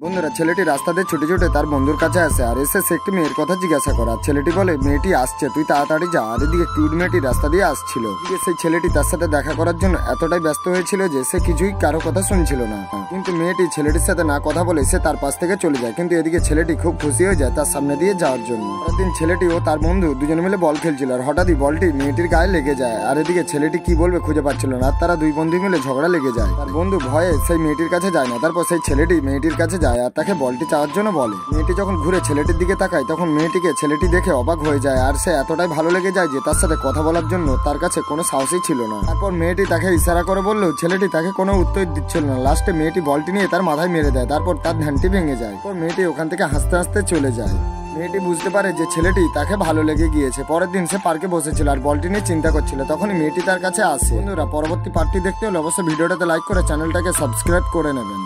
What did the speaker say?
বন্ধুরা, ছেলেটি রাস্তা দিয়ে ছুটে ছুটে তার বন্ধুর কাছে আসে আর এসে সে একটি মেয়ের কথা জিজ্ঞাসা করে। ছেলেটি বলে, মেয়েটি আসছে, তুই তাড়াতাড়ি যা। আর এদিকে কিউট মেয়েটি রাস্তা দিয়ে আসছিল। এদিকে সেই ছেলেটি তার সাথে দেখা করার জন্য এতটাই ব্যস্ত হয়েছিল যে সে কিছুই কারো কথা শুনছিল না। কিন্তু মেয়েটি ছেলেটির সাথে না কথা বলে সে তার পাশ থেকে চলে যায়। কিন্তু এদিকে ছেলেটি খুব খুশি হয়ে যায় তার সামনে দিয়ে যাওয়ার জন্য। পরের দিন ছেলেটি ও তার বন্ধু দুজনে মিলে বল খেলছিল আর হঠাৎই বলটি মেয়েটির গায়ে লেগে যায়। আর এদিকে ছেলেটি কি বলবে খুঁজে পাচ্ছিল না আর তারা দুই বন্ধু মিলে ঝগড়া লেগে যায়। তার বন্ধু ভয়ে সেই মেয়েটির কাছে যায় না। তারপর সেই ছেলেটি মেয়েটির কাছে যায় আর তাকে বলটি চাওয়ার জন্য বলে। মেয়েটি যখন ঘুরে ছেলেটির দিকে তাকায় তখন মেয়েটিকে ছেলেটি দেখে অবাক হয়ে যায় আর সে এতটাই ভালো লেগে যায় যে তার সাথে কথা বলার জন্য তার কাছে কোনো সাহসই ছিল না। তারপর মেয়েটি তাকে ইশারা করে বললেও ছেলেটি তাকে কোনো উত্তর দিচ্ছিল না। লাস্টে মেয়েটি বলটি নিয়ে তার মাথায় মেরে দেয়। তারপর তার ধ্যানটি ভেঙে যায়। তারপর মেয়েটি ওখান থেকে হাসতে হাসতে চলে যায়। মেয়েটি বুঝতে পারে যে ছেলেটি তাকে ভালো লেগে গিয়েছে। পরের দিন সে পার্কে বসেছিল আর বলটি নিয়ে চিন্তা করছিল। তখনই মেয়েটি তার কাছে আসে। বন্ধুরা, পরবর্তী পার্টটি দেখতে হলে অবশ্যই ভিডিওটাতে লাইক করে চ্যানেলটাকে সাবস্ক্রাইব করে নেবেন।